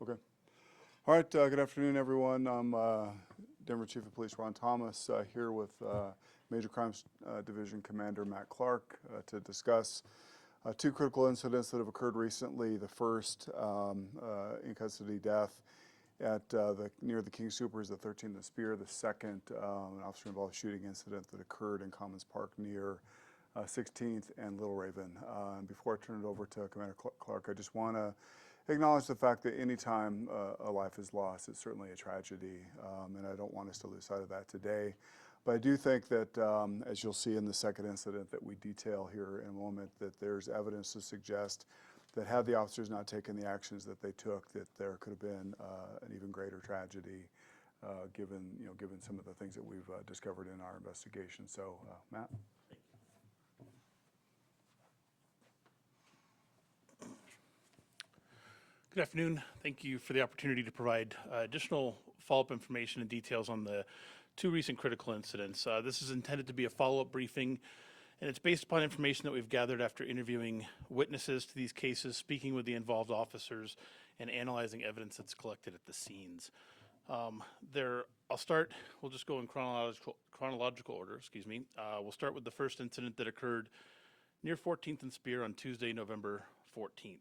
Okay. All right. Good afternoon, everyone. I'm Denver Chief of Police Ron Thomas here with Major Crimes Division Commander Matt Clark to discuss two critical incidents that have occurred recently. The first, in custody death at near the King Soopers, the 13th and Spear. The second, an officer-involved shooting incident that occurred in Commons Park near 16th and Little Raven. And before I turn it over to Commander Clark, I just want to acknowledge the fact that any time a life is lost, it's certainly a tragedy, and I don't want us to lose sight of that today. But I do think that, as you'll see in the second incident that we detail here in a moment, that there's evidence to suggest that had the officers not taken the actions that they took, that there could have been an even greater tragedy, given some of the things that we've discovered in our investigation. So, Matt. Good afternoon. Thank you for the opportunity to provide additional follow-up information and details on the two recent critical incidents. This is intended to be a follow-up briefing, and it's based upon information that we've gathered after interviewing witnesses to these cases, speaking with the involved officers, and analyzing evidence that's collected at the scenes. I'll start, we'll just go in chronological order, excuse me. We'll start with the first incident that occurred near 14th and Spear on Tuesday, November 14th.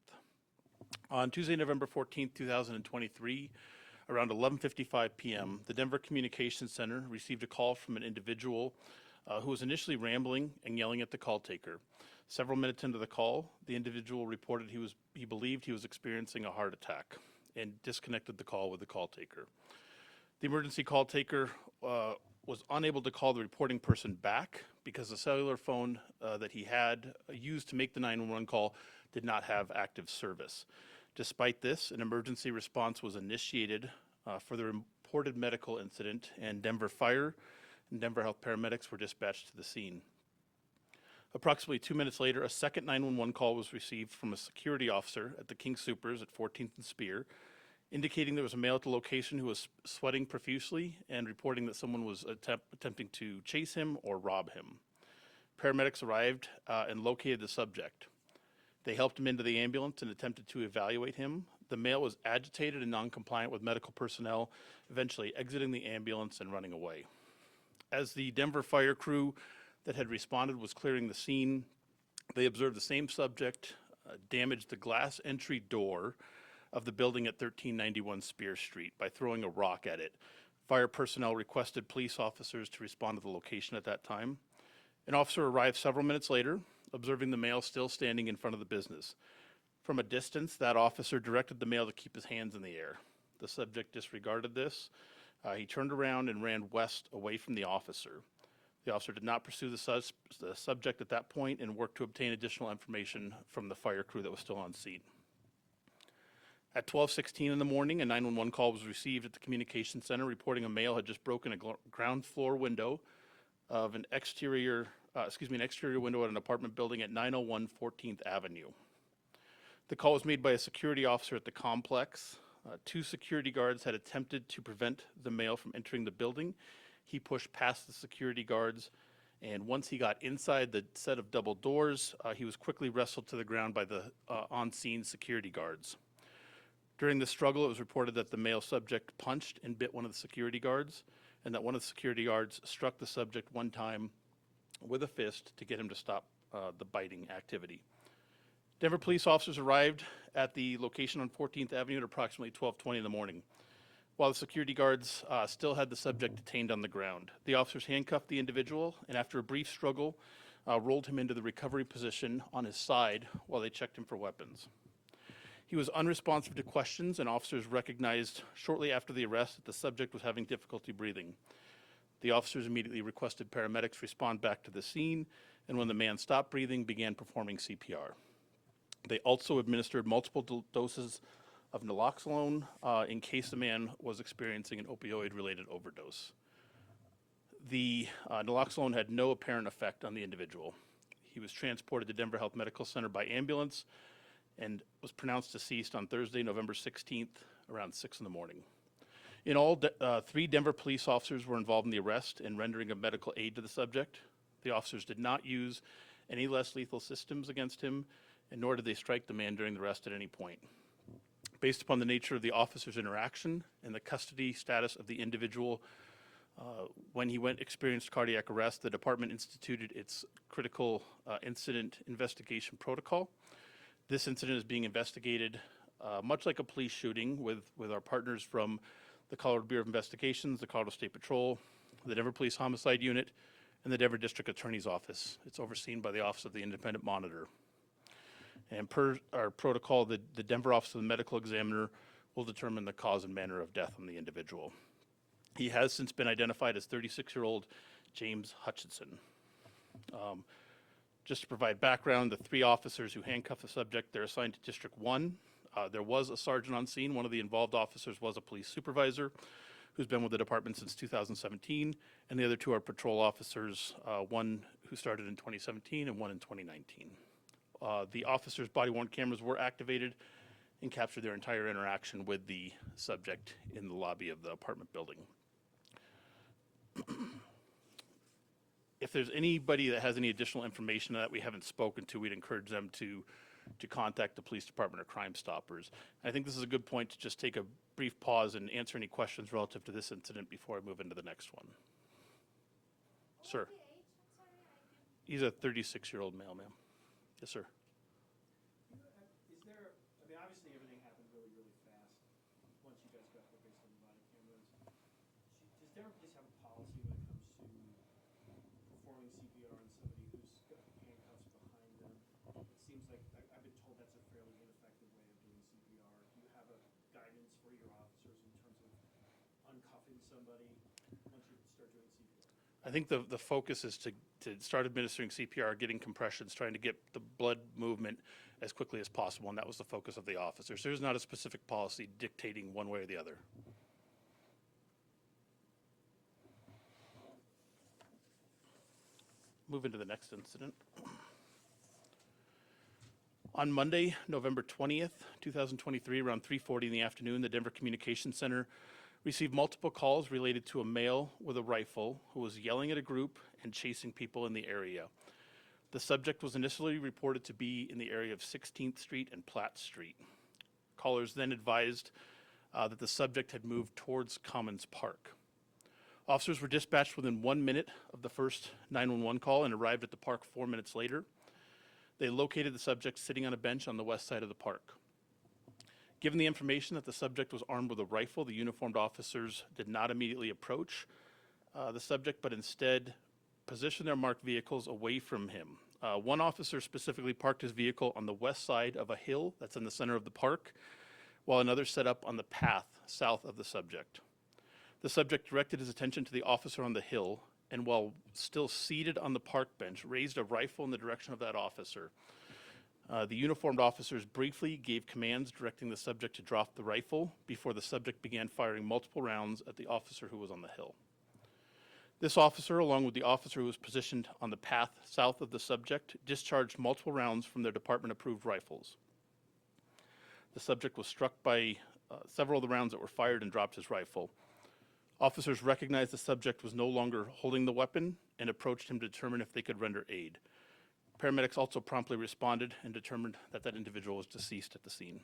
On Tuesday, November 14th, 2023, around 11:55 p.m., the Denver Communications Center received a call from an individual who was initially rambling and yelling at the call taker. Several minutes into the call, the individual reported he believed he was experiencing a heart attack and disconnected the call with the call taker. The emergency call taker was unable to call the reporting person back because the cellular phone that he had used to make the 911 call did not have active service. Despite this, an emergency response was initiated for the reported medical incident, and Denver Fire and Denver Health paramedics were dispatched to the scene. Approximately 2 minutes later, a second 911 call was received from a security officer at the King Soopers at 14th and Spear, indicating there was a male at the location who was sweating profusely and reporting that someone was attempting to chase him or rob him. Paramedics arrived and located the subject. They helped him into the ambulance and attempted to evaluate him. The male was agitated and non-compliant with medical personnel, eventually exiting the ambulance and running away. As the Denver fire crew that had responded was clearing the scene, they observed the same subject damage the glass entry door of the building at 1391 Spear Street by throwing a rock at it. Fire personnel requested police officers to respond to the location at that time. An officer arrived several minutes later, observing the male still standing in front of the business. From a distance, that officer directed the male to keep his hands in the air. The subject disregarded this. He turned around and ran west away from the officer. The officer did not pursue the subject at that point and worked to obtain additional information from the fire crew that was still on scene. At 12:16 in the morning, a 911 call was received at the communications center reporting a male had just broken a ground floor window of an exterior window at an apartment building at 901 14th Avenue. The call was made by a security officer at the complex. Two security guards had attempted to prevent the male from entering the building. He pushed past the security guards, and once he got inside the set of double doors, he was quickly wrestled to the ground by the on-scene security guards. During the struggle, it was reported that the male subject punched and bit one of the security guards, and that one of the security guards struck the subject one time with a fist to get him to stop the biting activity. Denver police officers arrived at the location on 14th Avenue at approximately 12:20 in the morning. While the security guards still had the subject detained on the ground, the officers handcuffed the individual and after a brief struggle, rolled him into the recovery position on his side while they checked him for weapons. He was unresponsive to questions, and officers recognized shortly after the arrest that the subject was having difficulty breathing. The officers immediately requested paramedics respond back to the scene, and when the man stopped breathing, began performing CPR. They also administered multiple doses of naloxone in case the man was experiencing an opioid-related overdose. The naloxone had no apparent effect on the individual. He was transported to Denver Health Medical Center by ambulance and was pronounced deceased on Thursday, November 16th, around 6 in the morning. In all, 3 Denver police officers were involved in the arrest and rendering of medical aid to the subject. The officers did not use any less lethal systems against him, and nor did they strike the man during the arrest at any point. Based upon the nature of the officer's interaction and the custody status of the individual, when he experienced cardiac arrest, the department instituted its critical incident investigation protocol. This incident is being investigated much like a police shooting with our partners from the Colorado Bureau of Investigations, the Colorado State Patrol, the Denver Police Homicide Unit, and the Denver District Attorney's Office. It's overseen by the Office of the Independent Monitor. And per our protocol, the Denver Office of the Medical Examiner will determine the cause and manner of death on the individual. He has since been identified as 36-year-old James Hutchinson. Just to provide background, the 3 officers who handcuffed the subject, they're assigned to District 1. There was a sergeant on scene. One of the involved officers was a police supervisor who's been with the department since 2017, and the other 2 are patrol officers, one who started in 2017 and one in 2019. The officers' body-worn cameras were activated and captured their entire interaction with the subject in the lobby of the apartment building. If there's anybody that has any additional information that we haven't spoken to, we'd encourage them to contact the police department or Crime Stoppers. And I think this is a good point to just take a brief pause and answer any questions relative to this incident before I move into the next one. Sir. He's a 36-year-old male, ma'am. Yes, sir. Is there, I mean, obviously everything happened really, really fast once you guys got there based on the body cameras. Does Denver Police have a policy when it comes to performing CPR on somebody who's got handcuffs behind them? It seems like, I've been told that's a fairly ineffective way of doing CPR. Do you have a guidance for your officers in terms of uncuffing somebody once you start doing CPR? I think the focus is to start administering CPR, getting compressions, trying to get the blood movement as quickly as possible, and that was the focus of the officers. There's not a specific policy dictating one way or the other. Move into the next incident. On Monday, November 20th, 2023, around 3:40 in the afternoon, the Denver Communications Center received multiple calls related to a male with a rifle who was yelling at a group and chasing people in the area. The subject was initially reported to be in the area of 16th Street and Platt Street. Callers then advised that the subject had moved towards Commons Park. Officers were dispatched within 1 minute of the first 911 call and arrived at the park 4 minutes later. They located the subject sitting on a bench on the west side of the park. Given the information that the subject was armed with a rifle, the uniformed officers did not immediately approach the subject, but instead positioned their marked vehicles away from him. One officer specifically parked his vehicle on the west side of a hill that's in the center of the park, while another set up on the path south of the subject. The subject directed his attention to the officer on the hill, and while still seated on the park bench, raised a rifle in the direction of that officer. The uniformed officers briefly gave commands directing the subject to drop the rifle before the subject began firing multiple rounds at the officer who was on the hill. This officer, along with the officer who was positioned on the path south of the subject, discharged multiple rounds from their department-approved rifles. The subject was struck by several of the rounds that were fired and dropped his rifle. Officers recognized the subject was no longer holding the weapon and approached him to determine if they could render aid. Paramedics also promptly responded and determined that that individual was deceased at the scene.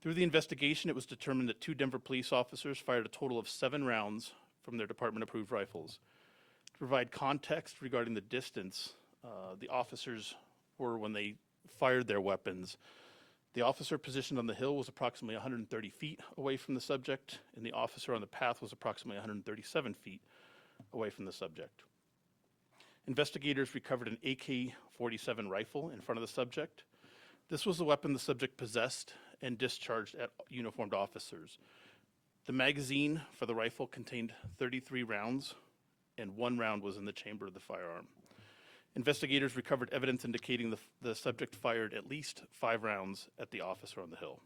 Through the investigation, it was determined that 2 Denver police officers fired a total of 7 rounds from their department-approved rifles. To provide context regarding the distance the officers were when they fired their weapons, the officer positioned on the hill was approximately 130 feet away from the subject, and the officer on the path was approximately 137 feet away from the subject. Investigators recovered an AK-47 rifle in front of the subject. This was the weapon the subject possessed and discharged at uniformed officers. The magazine for the rifle contained 33 rounds, and 1 round was in the chamber of the firearm. Investigators recovered evidence indicating the subject fired at least 5 rounds at the officer on the hill.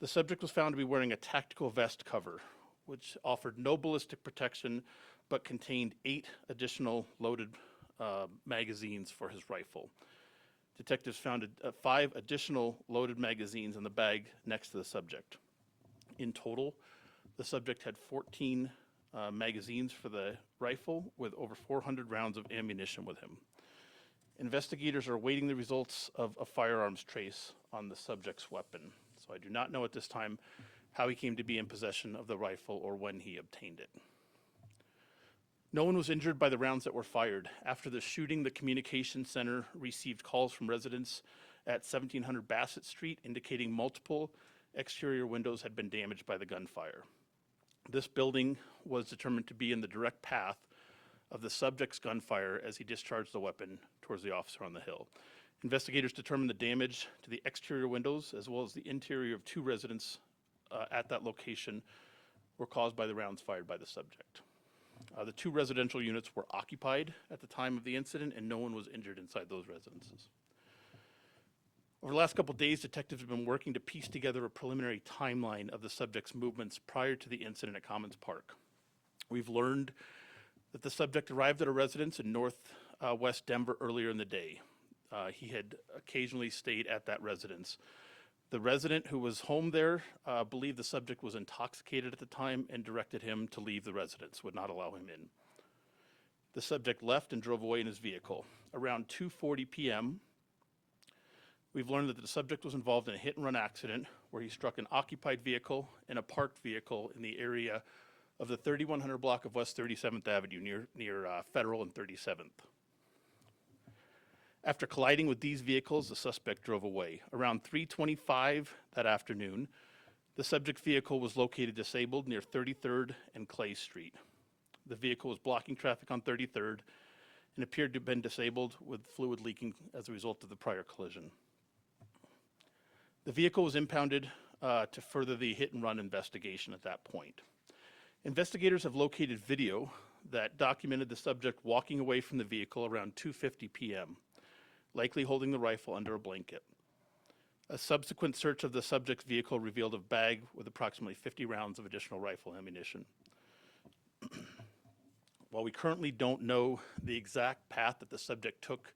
The subject was found to be wearing a tactical vest cover, which offered no ballistic protection, but contained 8 additional loaded magazines for his rifle. Detectives found 5 additional loaded magazines in the bag next to the subject. In total, the subject had 14 magazines for the rifle with over 400 rounds of ammunition with him. Investigators are awaiting the results of a firearms trace on the subject's weapon. So I do not know at this time how he came to be in possession of the rifle or when he obtained it. No one was injured by the rounds that were fired. After the shooting, the communication center received calls from residents at 1700 Bassett Street indicating multiple exterior windows had been damaged by the gunfire. This building was determined to be in the direct path of the subject's gunfire as he discharged the weapon towards the officer on the hill. Investigators determined the damage to the exterior windows as well as the interior of two residents at that location were caused by the rounds fired by the subject. The two residential units were occupied at the time of the incident, and no one was injured inside those residences. Over the last couple of days, detectives have been working to piece together a preliminary timeline of the subject's movements prior to the incident at Commons Park. We've learned that the subject arrived at a residence in northwest Denver earlier in the day. He had occasionally stayed at that residence. The resident who was home there believed the subject was intoxicated at the time and directed him to leave the residence, would not allow him in. The subject left and drove away in his vehicle. Around 2:40 p.m., we've learned that the subject was involved in a hit-and-run accident where he struck an occupied vehicle and a parked vehicle in the area of the 3100 block of West 37th Avenue near Federal and 37th. After colliding with these vehicles, the suspect drove away. Around 3:25 that afternoon, the subject vehicle was located disabled near 33rd and Clay Street. The vehicle was blocking traffic on 33rd and appeared to have been disabled with fluid leaking as a result of the prior collision. The vehicle was impounded to further the hit-and-run investigation at that point. Investigators have located video that documented the subject walking away from the vehicle around 2:50 p.m., likely holding the rifle under a blanket. A subsequent search of the subject's vehicle revealed a bag with approximately 50 rounds of additional rifle ammunition. While we currently don't know the exact path that the subject took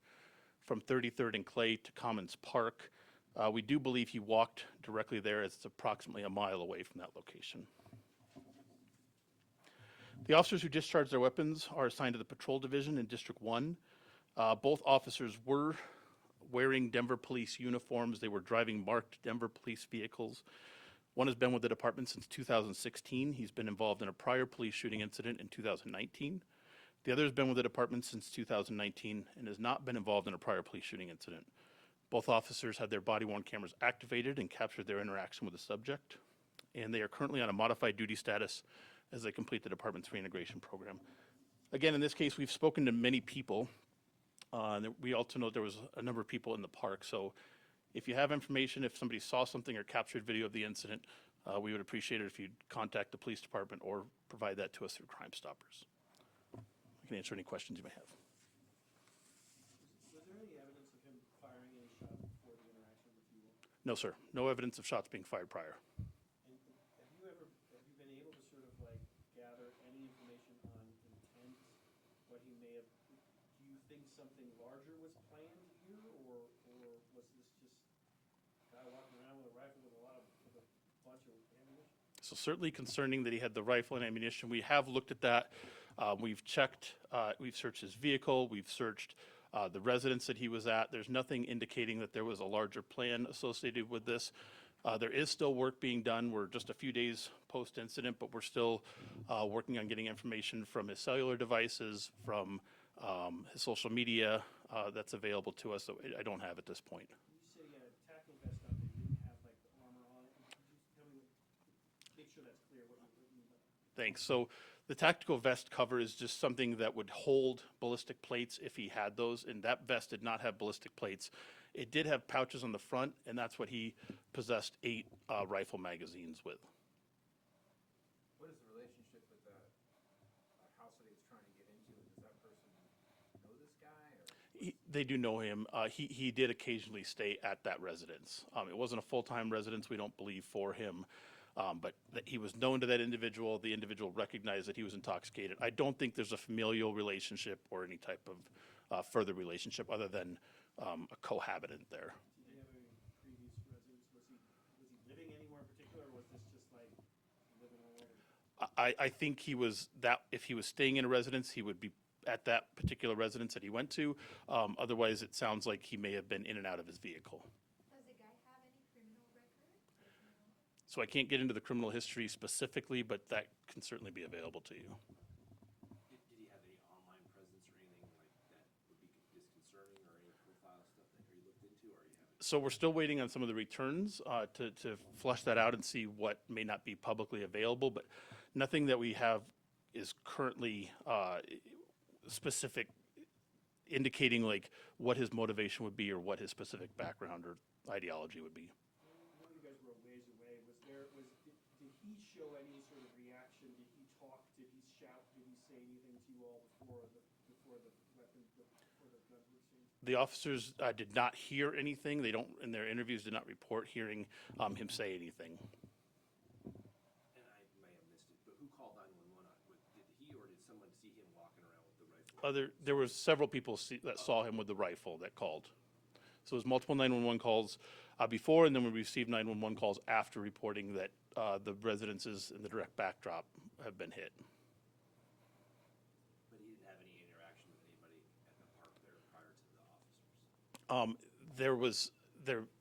from 33rd and Clay to Commons Park, we do believe he walked directly there, as it's approximately a mile away from that location. The officers who discharged their weapons are assigned to the Patrol Division in District 1. Both officers were wearing Denver police uniforms. They were driving marked Denver police vehicles. One has been with the department since 2016. He's been involved in a prior police shooting incident in 2019. The other has been with the department since 2019 and has not been involved in a prior police shooting incident. Both officers had their body-worn cameras activated and captured their interaction with the subject, and they are currently on a modified duty status as they complete the department's reintegration program. Again, in this case, we've spoken to many people. We also know there was a number of people in the park, so if you have information, if somebody saw something or captured video of the incident, we would appreciate it if you'd contact the police department or provide that to us through Crime Stoppers. I can answer any questions you may have. Was there any evidence of him firing any shot before the interaction with you? No, sir. No evidence of shots being fired prior. And have you been able to sort of like gather any information on intent, what he may have, do you think something larger was planned here, or was this just a guy walking around with a rifle with a bunch of ammunition? So certainly concerning that he had the rifle and ammunition. We have looked at that. We've checked, we've searched his vehicle, we've searched the residence that he was at. There's nothing indicating that there was a larger plan associated with this. There is still work being done. We're just a few days post-incident, but we're still working on getting information from his cellular devices, from his social media that's available to us, so I don't have at this point. You say he had a tactical vest on, but he didn't have like the armor on it. Could you just tell me, make sure that's clear what you mean by that? Thanks. So the tactical vest cover is just something that would hold ballistic plates if he had those, and that vest did not have ballistic plates. It did have pouches on the front, and that's what he possessed 8 rifle magazines with. What is the relationship with the house that he was trying to get into? Does that person know this guy? Or? They do know him. He did occasionally stay at that residence. It wasn't a full-time residence, we don't believe, for him. But he was known to that individual. The individual recognized that he was intoxicated. I don't think there's a familial relationship or any type of further relationship other than a cohabitant there. Did he have any previous residence? Was he living anywhere in particular, or was this just like living all over? I think he was that. If he was staying in a residence, he would be at that particular residence that he went to. Otherwise, it sounds like he may have been in and out of his vehicle. Does the guy have any criminal record? So I can't get into the criminal history specifically, but that can certainly be available to you. Did he have any online presence or anything like that would be disconcerting, or any profile stuff that you looked into, or you haven't? So we're still waiting on some of the returns to flush that out and see what may not be publicly available, but nothing that we have is currently specific, indicating like what his motivation would be or what his specific background or ideology would be. I know you guys were a ways away. Did he show any sort of reaction? Did he talk? Did he shout? Did he say anything to you all before the gun was seen? The officers did not hear anything. They don't, in their interviews, did not report hearing him say anything. And I may have missed it, but who called 911 on? Did he or did someone see him walking around with the rifle? There were several people that saw him with the rifle that called. So it was multiple 911 calls before, and then we received 911 calls after reporting that the residences in the direct backdrop have been hit. But he didn't have any interaction with anybody at the park there prior to the officers?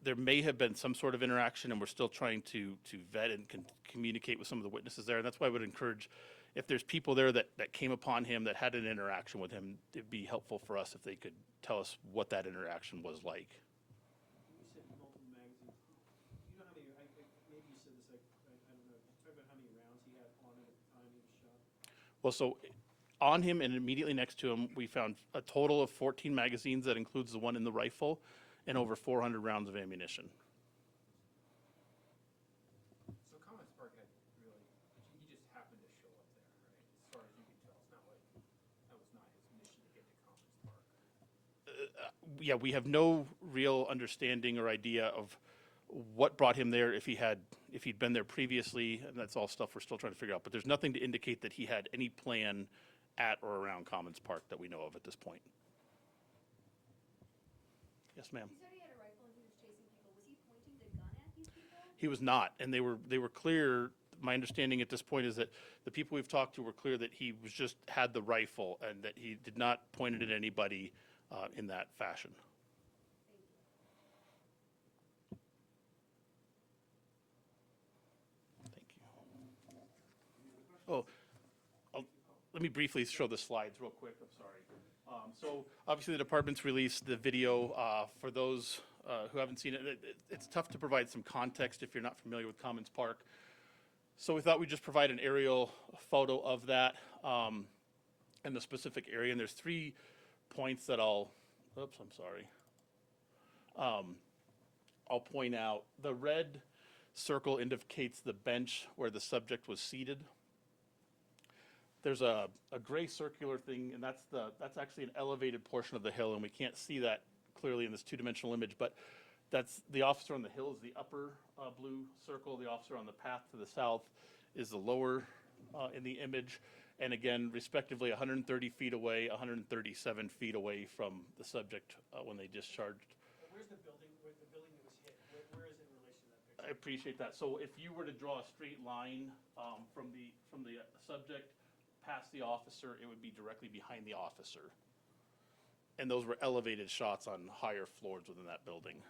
There may have been some sort of interaction, and we're still trying to vet and communicate with some of the witnesses there. And that's why I would encourage, if there's people there that came upon him, that had an interaction with him, it'd be helpful for us if they could tell us what that interaction was like. You said multiple magazines. You know how many? Maybe you said this. I don't know. Talk about how many rounds he had on him at the time he was shot. Well, so on him and immediately next to him, we found a total of 14 magazines. That includes the one in the rifle, and over 400 rounds of ammunition. So Commons Park had really, he just happened to show up there, right? As far as you can tell, it's not like, that was not his mission to get to Commons Park. Yeah, we have no real understanding or idea of what brought him there, if he'd been there previously, and that's all stuff we're still trying to figure out. But there's nothing to indicate that he had any plan at or around Commons Park that we know of at this point. Yes, ma'am. You said he had a rifle and he was chasing people. Was he pointing the gun at these people? He was not, and they were clear. My understanding at this point is that the people we've talked to were clear that he was just had the rifle and that he did not point it at anybody in that fashion. Thank you. Oh, let me briefly show the slides real quick. I'm sorry. So obviously the department's released the video. For those who haven't seen it, it's tough to provide some context if you're not familiar with Commons Park. So we thought we'd just provide an aerial photo of that and the specific area. And there's 3 points that I'll point out. The red circle indicates the bench where the subject was seated. There's a gray circular thing, and that's actually an elevated portion of the hill, and we can't see that clearly in this 2-dimensional image, but that's the officer on the hill is the upper blue circle. The officer on the path to the south is the lower in the image. And again, respectively, 130 feet away, 137 feet away from the subject when they discharged. Where's the building? Where the building that was hit? Where is it in relation to that picture? I appreciate that. So if you were to draw a straight line from the subject past the officer, it would be directly behind the officer. And those were elevated shots on higher floors within that building.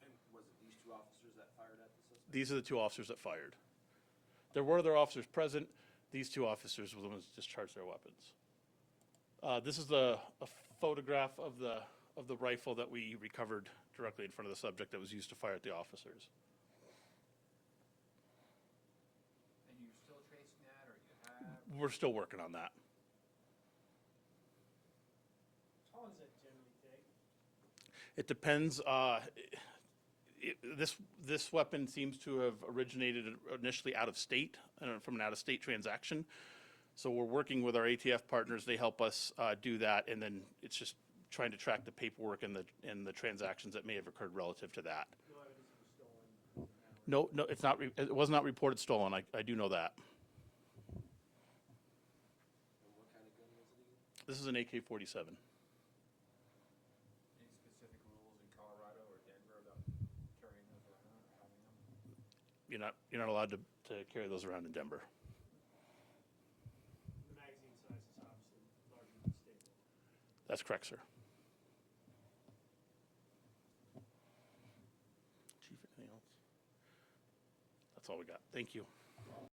And was it these 2 officers that fired at the suspect? These are the 2 officers that fired. There were other officers present. These 2 officers were the ones that discharged their weapons. This is a photograph of the rifle that we recovered directly in front of the subject that was used to fire at the officers. And you're still tracing that, or you have? We're still working on that. How long does that generally take? It depends. This weapon seems to have originated initially out of state, from an out-of-state transaction. So we're working with our ATF partners. They help us do that, and then it's just trying to track the paperwork and the transactions that may have occurred relative to that. No evidence it was stolen. No, it's not. It was not reported stolen. I do know that. And what kind of gun was it again? This is an AK-47. Any specific rules in Colorado or Denver about carrying those around or having them? You're not allowed to carry those around in Denver. The magazine size is obviously larger than the state law. That's correct, sir. Chief, anything else? That's all we got. Thank you.